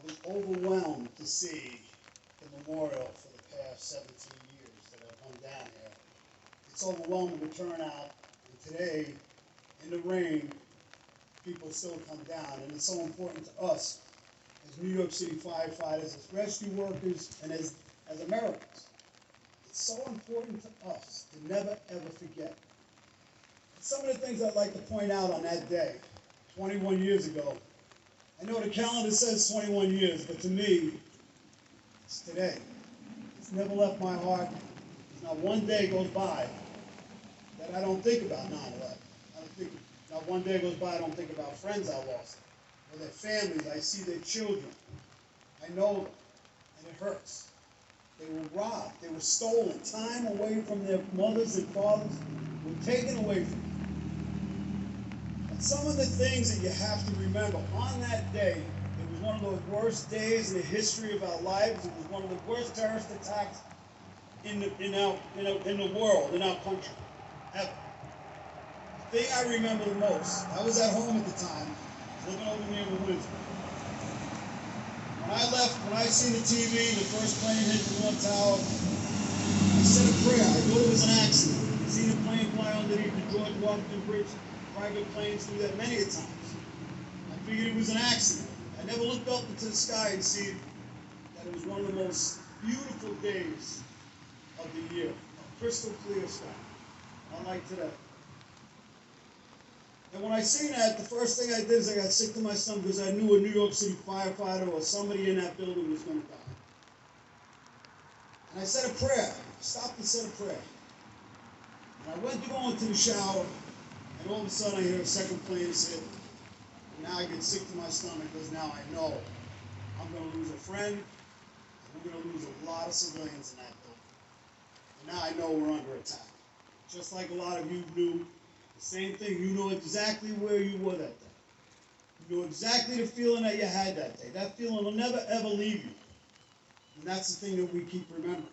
was overwhelmed to see the memorial for the past 17 years that I've come down here. It's overwhelming the turnout, and today, in the rain, people still come down, and it's so important to us as New York City firefighters, as rescue workers, and as Americans. It's so important to us to never, ever forget. And some of the things I'd like to point out on that day, 21 years ago. I know the calendar says 21 years, but to me, it's today. It's never left my heart. There's not one day goes by that I don't think about 9/11. Not one day goes by I don't think about friends I lost, or their families. I see their children. I know them, and it hurts. They were robbed. They were stolen. Time away from their mothers and fathers were taken away from them. And some of the things that you have to remember on that day, it was one of the worst days in the history of our lives. It was one of the worst terrorist attacks in the world, in our country, ever. The thing I remember the most, I was at home at the time, living over near the woods. When I left, when I seen the TV, the first plane hit the North Tower, I said a prayer. I thought it was an accident. I've seen a plane fly underneath the George Washington Bridge. Private planes do that many a times. I figured it was an accident. I never looked up into the sky and see that it was one of the most beautiful days of the year. A crystal clear sky, unlike today. And when I seen that, the first thing I did is I got sick to my stomach because I knew a New York City firefighter or somebody in that building was going to die. And I said a prayer. I stopped and said a prayer. And I went to go into the shower, and all of a sudden I hear a second plane hit. And now I get sick to my stomach because now I know I'm going to lose a friend, and we're going to lose a lot of civilians in that building. And now I know we're under attack. Just like a lot of you knew. The same thing, you know exactly where you were that day. You know exactly the feeling that you had that day. That feeling will never, ever leave you. And that's the thing that we keep remembering.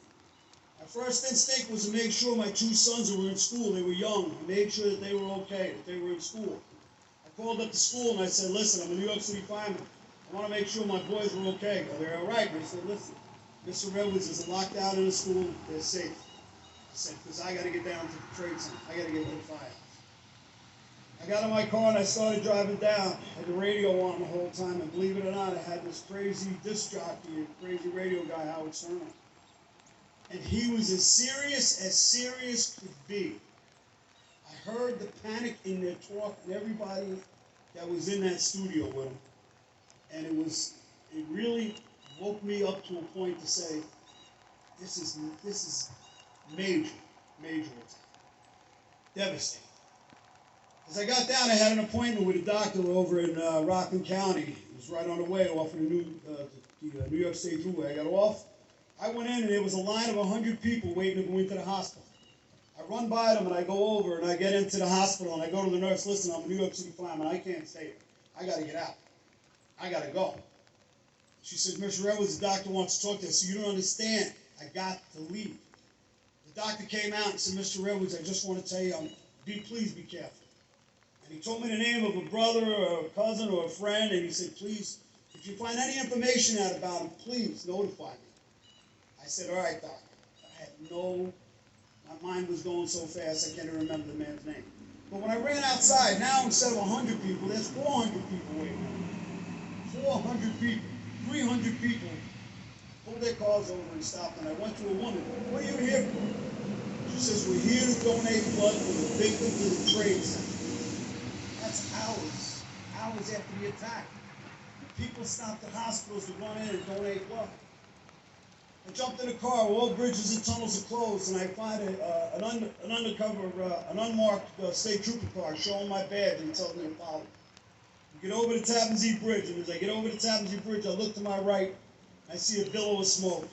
My first instinct was to make sure my two sons who were in school, they were young, I made sure that they were okay, that they were in school. I called up the school and I said, listen, I'm a New York City fireman. I want to make sure my boys were okay. They're all right. And they said, listen, Mr. Redwoods is locked out in the school. They're safe. I said, because I got to get down to the trade center. I got to get to the firehouse. I got in my car and I started driving down. I had the radio on the whole time, and believe it or not, I had this crazy disc jockey, crazy radio guy, Howard Stern. And he was as serious could be. I heard the panic in their talk and everybody that was in that studio with him. And it really woke me up to a point to say, this is major attack. Devastating. As I got down, I had an appointment with a doctor over in Rockland County. It was right on the way off of the New York State Thruway. I got off. I went in, and there was a line of 100 people waiting to go into the hospital. I run by them, and I go over, and I get into the hospital, and I go to the nurse. Listen, I'm a New York City fireman. I can't stay here. I got to get out. I got to go. She said, Mr. Redwoods, the doctor wants to talk to you. So you don't understand. I got to leave. The doctor came out and said, Mr. Redwoods, I just want to tell you, please be careful. And he told me the name of a brother or a cousin or a friend, and he said, please, if you find any information out about him, please notify me. I said, all right, doctor. My mind was going so fast I can't even remember the man's name. But when I ran outside, now instead of 100 people, there's 400 people waiting. 400 people, 300 people pulled their cars over and stopped, and I went to a woman. What are you here for? She says, we're here to donate blood for the victims of the trade center. That's hours after the attack. People stopped at hospitals to run in and donate blood. I jumped in a car, all bridges and tunnels are closed, and I find an undercover, an unmarked state trooper car showing my badge and tells me to follow. We get over the Tappan Zee Bridge, and as I get over the Tappan Zee Bridge, I look to my right, I see a billow of smoke,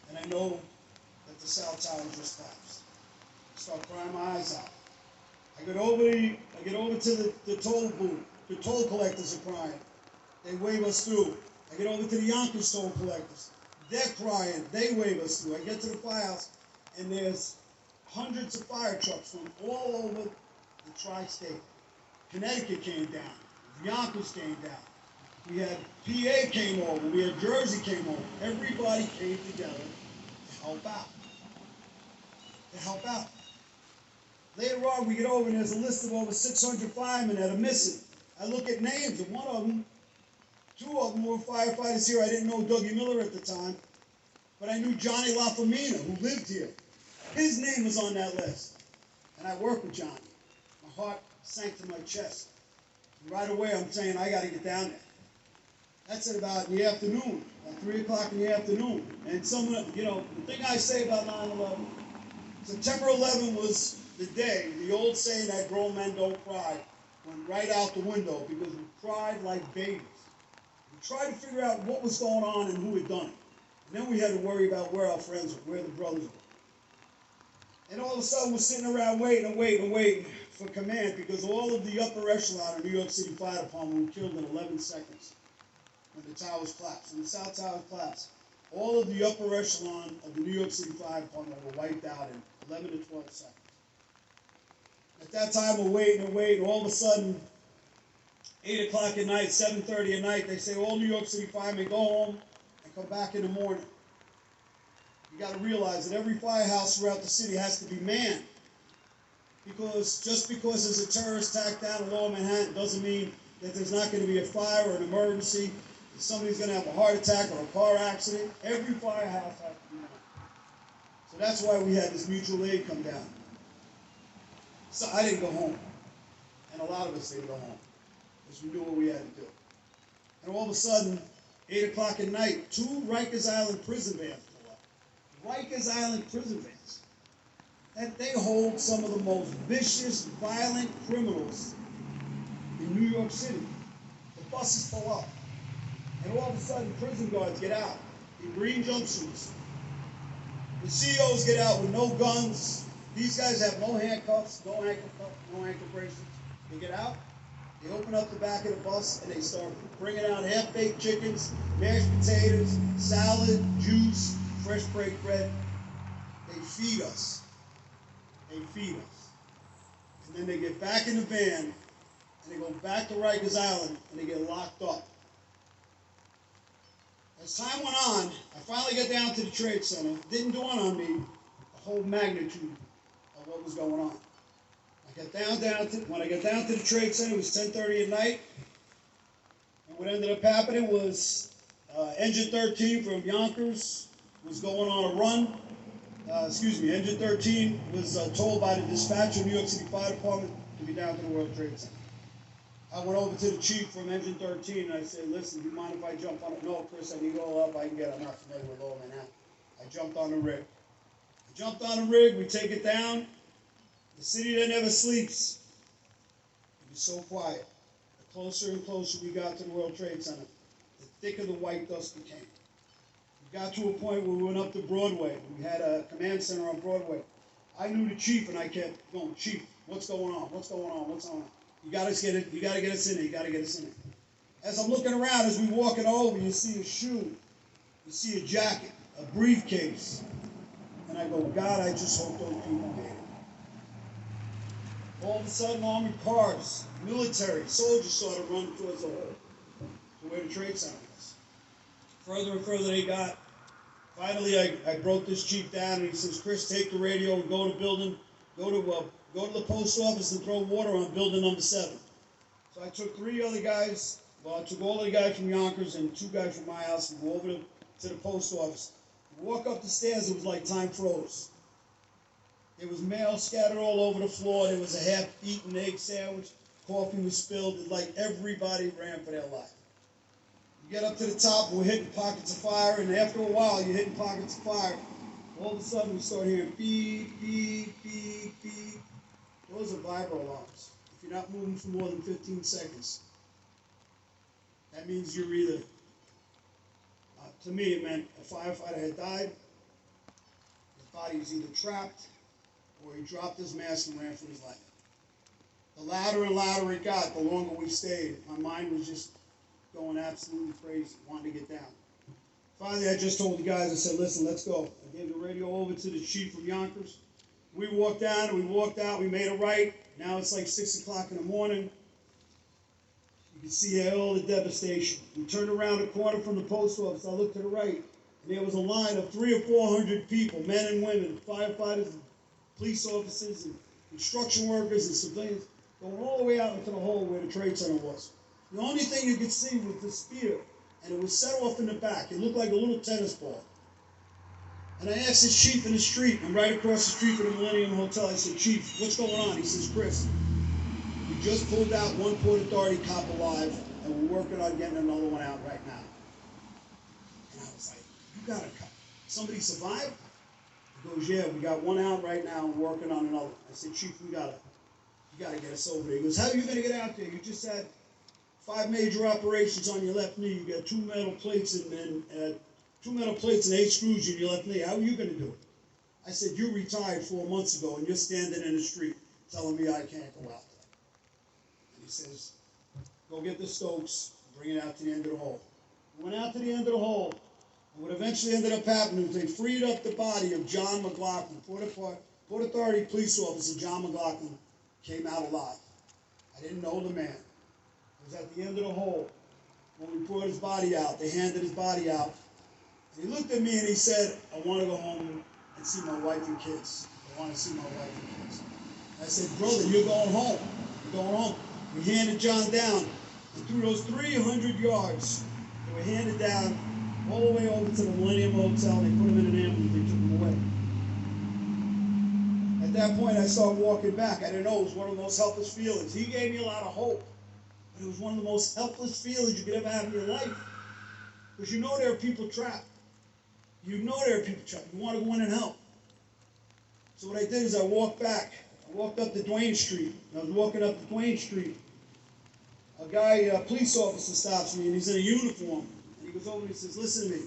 and I know that the South Tower just collapsed. I start crying my eyes out. I get over to the toll booth. The toll collectors are crying. They wave us through. I get over to the Yonkers toll collectors. They're crying. They wave us through. I get to the firehouse, and there's hundreds of fire trucks from all over the tri-state. Connecticut came down. Yonkers came down. We had PA came over. We had Jersey came over. Everybody came together to help out. To help out. Later on, we get over and there's a list of over 600 firemen that are missing. I look at names, and one of them, two of them were firefighters here. I didn't know Dougie Miller at the time, but I knew Johnny LaFamina, who lived here. His name was on that list. And I worked with Johnny. My heart sank to my chest. And right away, I'm saying, I got to get down there. That's at about in the afternoon, about 3 o'clock in the afternoon. And someone, the thing I say about 9/11, September 11 was the day, the old saying that grown men don't cry, went right out the window because we cried like babies. We tried to figure out what was going on and who had done it. And then we had to worry about where our friends were, where the brothers were. And all of a sudden, we're sitting around waiting for command because all of the upper echelon of New York City Fire Department were killed in 11 seconds when the towers collapsed. When the South Tower collapsed, all of the upper echelon of the New York City Fire Department were wiped out in 11 to 12 seconds. At that time, we're waiting. All of a sudden, 8 o'clock at night, 7:30 at night, they say all New York City firemen go home and come back in the morning. You got to realize that every firehouse throughout the city has to be manned. Because just because there's a terrorist attack down in Lower Manhattan doesn't mean that there's not going to be a fire or an emergency, that somebody's going to have a heart attack or a car accident. Every firehouse has to be manned. So that's why we had this mutual aid come down. So I didn't go home. And a lot of us didn't go home. Because we knew what we had to do. And all of a sudden, 8 o'clock at night, 2 Rikers Island prison vans pull up. Rikers Island prison vans. And they hold some of the most vicious, violent criminals in New York City. The buses pull up. And all of a sudden, prison guards get out in green jumpsuits. The CEOs get out with no guns. These guys have no handcuffs, no ankle bracelets. They get out, they open up the back of the bus, and they start bringing out half-baked chickens, mashed potatoes, salad, juice, fresh baked bread. They feed us. They feed us. And then they get back in the van, and they go back to Rikers Island, and they get locked up. As time went on, I finally got down to the Trade Center. It didn't dawn on me the whole magnitude of what was going on. When I got down to the Trade Center, it was 10:30 at night. And what ended up happening was Engine 13 from Yonkers was going on a run. Engine 13 was told by the dispatcher of New York City Fire Department to be down to the World Trade Center. I went over to the chief from Engine 13 and I said, listen, do you mind if I jump on it? No, Chris, I need all the help I can get. I'm not familiar with Lower Manhattan. I jumped on the rig. We take it down. The city that never sleeps. It was so quiet. The closer and closer we got to the World Trade Center, the thicker the white dust became. We got to a point where we went up to Broadway. We had a command center on Broadway. I knew the chief and I kept going, Chief, what's going on? What's going on? What's going on? You gotta get us in there. You gotta get us in there. As I'm looking around, as we walking over, you see a shoe, you see a jacket, a briefcase. And I go, God, I just hope those people made it. All of a sudden, army cars, military, soldiers started running towards the hole, to where the Trade Center was. Further and further they got. Finally, I broke this chief down, and he says, Chris, take the radio and go to building, go to the post office and throw water on building number 7. So I took 3 other guys. Well, I took all the guys from Yonkers and 2 guys from my house and go over to the post office. Walk up the stairs, it was like time froze. There was mail scattered all over the floor. There was a half-eaten egg sandwich. Coffee was spilled. And like everybody ran for their life. You get up to the top, and we're hitting pockets of fire. And after a while, you're hitting pockets of fire. All of a sudden, we start hearing beep, beep, beep, beep. Those are vibro alarms. If you're not moving for more than 15 seconds, that means you're either, to me, it meant a firefighter had died, his body was either trapped, or he dropped his mask and ran for his life. The louder and louder it got, the longer we stayed. My mind was just going absolutely crazy, wanting to get down. Finally, I just told the guys, I said, listen, let's go. I gave the radio over to the chief from Yonkers. We walked down, we walked out, we made a right. Now it's like 6 o'clock in the morning. We You can see all the devastation. We turned around the corner from the post office. I looked to the right, and there was a line of 300 or 400 people, men and women, firefighters, and police officers, and construction workers, and civilians, going all the way out into the hole where the Trade Center was. The only thing you could see was the spear, and it was set off in the back. It looked like a little tennis ball. And I asked this chief in the street, I'm right across the street from the Millennium Hotel. I said, Chief, what's going on? He says, Chris, we just pulled out one Port Authority cop alive, and we're working on getting another one out right now. And I was like, you got a cop? Somebody survived? He goes, yeah, we got one out right now and we're working on another. I said, Chief, you gotta get us over there. He goes, how are you gonna get out there? You just had 5 major operations on your left knee. You got 2 metal plates and 2 metal plates and 8 screws in your left knee. How are you gonna do it? I said, you retired 4 months ago and you're standing in the street telling me I can't go out there. And he says, go get the Stokes, bring it out to the end of the hole. We went out to the end of the hole, and what eventually ended up happening was they freed up the body of John McLaughlin. Port Authority police officer John McLaughlin came out alive. I didn't know the man. It was at the end of the hole. When we brought his body out, they handed his body out. He looked at me and he said, I want to go home and see my wife and kids. I want to see my wife and kids. I said, brother, you're going home. You're going home. We handed John down, and through those 300 yards, they were handed down all the way over to the Millennium Hotel. They put him in an ambulance. They took him away. At that point, I started walking back. I didn't know it was one of the most helpless feelings. He gave me a lot of hope, but it was one of the most helpless feelings you could ever have in your life, because you know there are people trapped. You know there are people trapped. You want to go in and help. So what I did is I walked back. I walked up to Duane Street. And I was walking up to Duane Street. A police officer stops me, and he's in a uniform. And he goes over and he says, listen to me.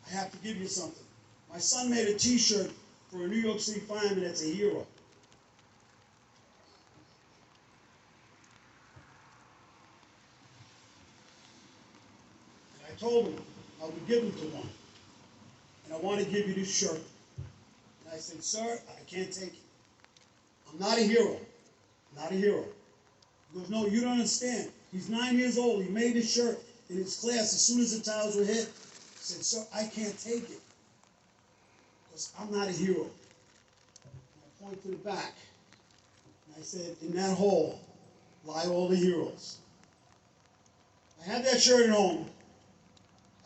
I have to give you something. My son made a T-shirt for a New York City fireman that's a hero. And I told him I would give him to one. And I want to give you this shirt. And I said, sir, I can't take it. I'm not a hero. Not a hero. He goes, no, you don't understand. He's 9 years old. He made his shirt in his class as soon as the towels were hit. He said, sir, I can't take it. Because I'm not a hero. And I point to the back. And I said, in that hole lie all the heroes. I have that shirt at home.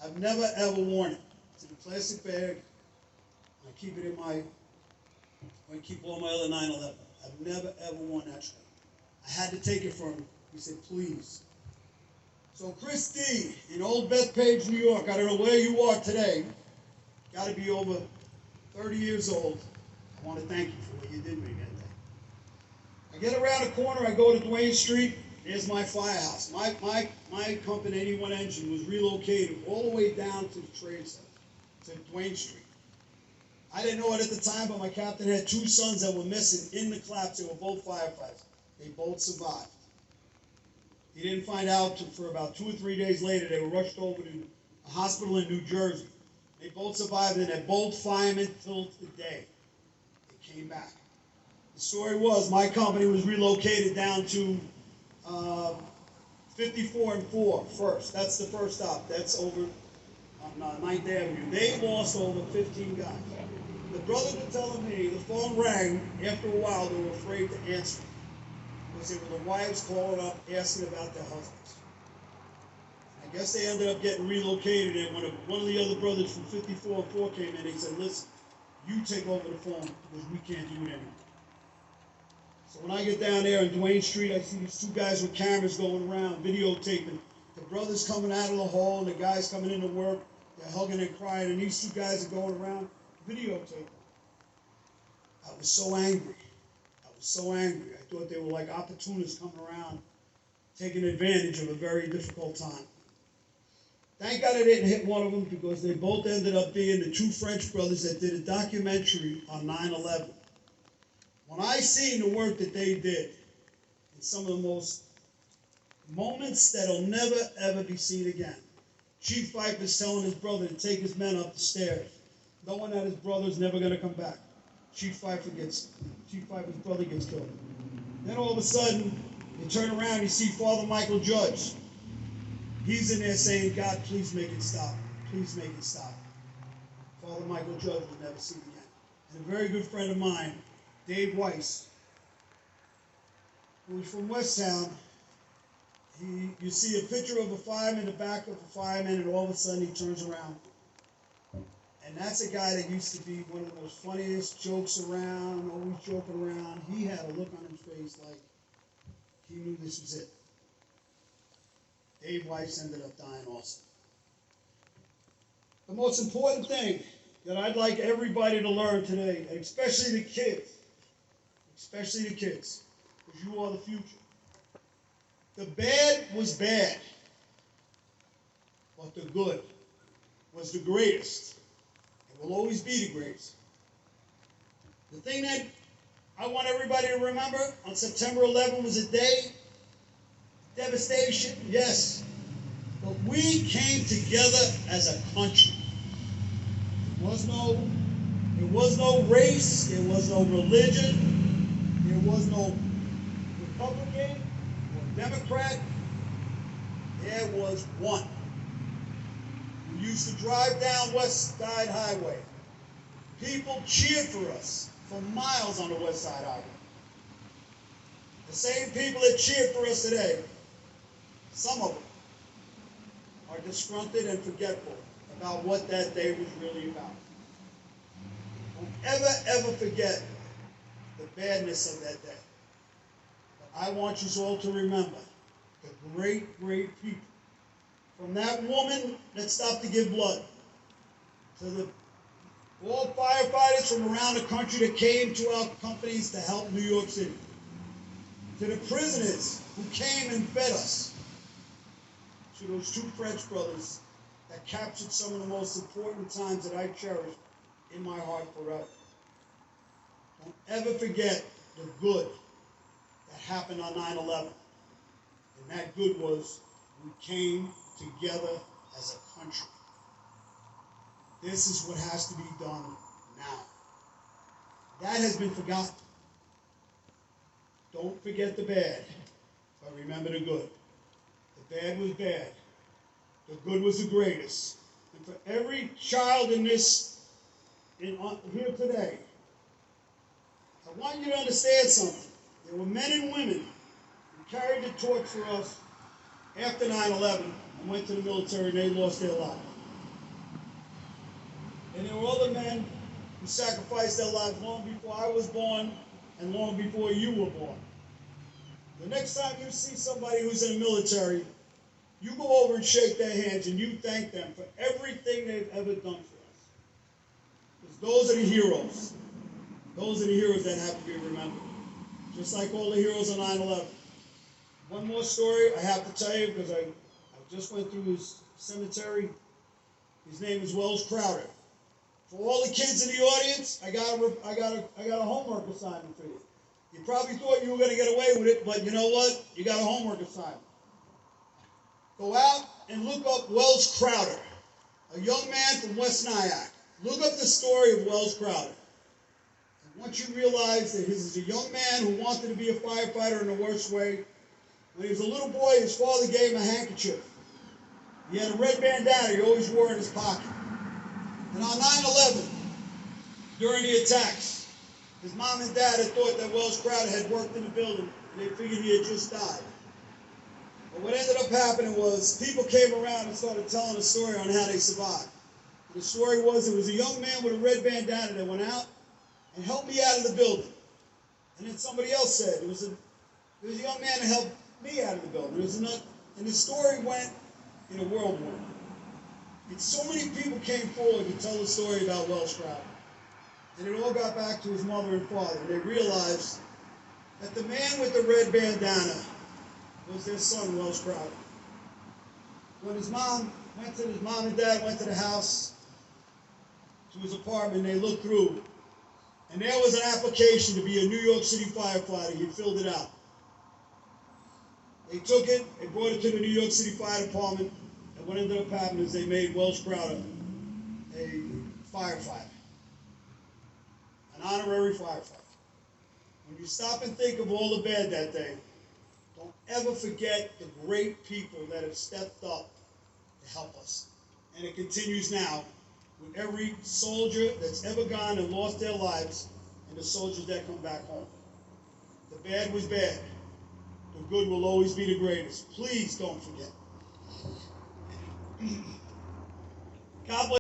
I've never, ever worn it. It's in a plastic bag. I keep it in I keep all my other 9/11. I've never, ever worn that shirt. I had to take it from him. He said, please. So Chris D. in Old Bethpage, New York, I don't know where you are today. Got to be over 30 years old. I want to thank you for what you did for me that day. I get around the corner, I go to Duane Street. There's my firehouse. My company, 81 Engine, was relocated all the way down to the Trade Center, to Duane Street. I didn't know it at the time, but my captain had 2 sons that were missing in the collapse. They were both firefighters. They both survived. He didn't find out for about 2 or 3 days later. They were rushed over to a hospital in New Jersey. They both survived, and they're both firemen till today. They came back. The story was my company was relocated down to 54 and 4 first. That's the first stop. That's over on 9th Avenue. They lost over 15 guys. The brothers were telling me the phone rang. After a while, they were afraid to answer because they were the wives calling up asking about their husbands. I guess they ended up getting relocated, and when one of the other brothers from 54 and 4 came in, they said, listen, you take over the phone because we can't do it anymore. So when I get down there on Duane Street, I see these 2 guys with cameras going around, videotaping. The brothers coming out of the hall, and the guys coming into work. They're hugging and crying, and these 2 guys are going around videotaping. I was so angry. I was so angry. I thought they were like opportunists coming around, taking advantage of a very difficult time. Thank God I didn't hit one of them, because they both ended up being the 2 French brothers that did a documentary on 9/11. When I seen the work that they did, in some of the most moments that'll never, ever be seen again. Chief Pfeiffer's telling his brother to take his men up the stairs, knowing that his brother's never going to come back. Chief Pfeiffer's brother gets killed. Then all of a sudden, You turn around, you see Father Michael Judge. He's in there saying, God, please make it stop. Please make it stop. Father Michael Judge will never see it again. And a very good friend of mine, Dave Weiss, who was from Westtown, you see a picture of a fireman in the back of a fireman, and all of a sudden he turns around. And that's a guy that used to be one of the most funniest jokes around, always joking around. He had a look on his face like he knew this was it. Dave Weiss ended up dying also. The most important thing that I'd like everybody to learn today, and especially the kids, because you are the future. The bad was bad, but the good was the greatest, and will always be the greatest. The thing that I want everybody to remember on September 11th was a day, devastation, yes, but we came together as a country. There was no race, there was no religion, there was no Republican or Democrat. There was one. We used to drive down West Side Highway. People cheered for us for miles on the West Side Highway. The same people that cheered for us today, some of them are disgruntled and forgetful about what that day was really about. Don't ever forget the badness of that day. But I want you all to remember the great people. From that woman that stopped to give blood, to all firefighters from around the country that came to our companies to help New York City, to the prisoners who came and fed us, to those two French brothers that captured some of the most important times that I cherish in my heart forever. Don't ever forget the good that happened on 9/11. And that good was we came together as a country. This is what has to be done now. That has been forgotten. Don't forget the bad, but remember the good. The bad was bad. The good was the greatest. And for every child here today, I want you to understand something. There were men and women who carried the torch for us after 9/11 and went to the military and they lost their lives. And there were other men who sacrificed their lives long before I was born and long before you were born. The next time you see somebody who's in the military, you go over and shake their hands and you thank them for everything they've ever done for us. Because those are the heroes. Those are the heroes that have to be remembered. Just like all the heroes on 9/11. One more story I have to tell you because I just went through his cemetery. His name is Wells Crowder. For all the kids in the audience, I got a homework assignment for you. You probably thought you were going to get away with it, but you know what? You got a homework assignment. Go out and look up Wells Crowder, a young man from West Nyack. Look up the story of Wells Crowder. And once you realize that he was a young man who wanted to be a firefighter in the worst way, when he was a little boy, his father gave him a handkerchief. He had a red bandana he always wore in his pocket. And on 9/11, during the attacks, his mom and dad had thought that Wells Crowder had worked in the building, and they figured he had just died. But what ended up happening was people came around and started telling a story on how they survived. And the story was there was a young man with a red bandana that went out and helped me out of the building. And then somebody else said there was a young man that helped me out of the building. And the story went in a whirlwind. And so many people came forward to tell the story about Wells Crowder. And it all got back to his mother and father. And they realized that the man with the red bandana was their son, Wells Crowder. When his mom and dad went to the house, to his apartment, they looked through. And there was an application to be a New York City firefighter. He filled it out. They took it, they brought it to the New York City Fire Department, and what ended up happening is they made Wells Crowder a firefighter, an honorary firefighter. When you stop and think of all the bad that day, don't ever forget the great people that have stepped up to help us. And it continues now with every soldier that's ever gone and lost their lives and the soldiers that come back home. The bad was bad. The good will always be the greatest. Please don't forget. God bless.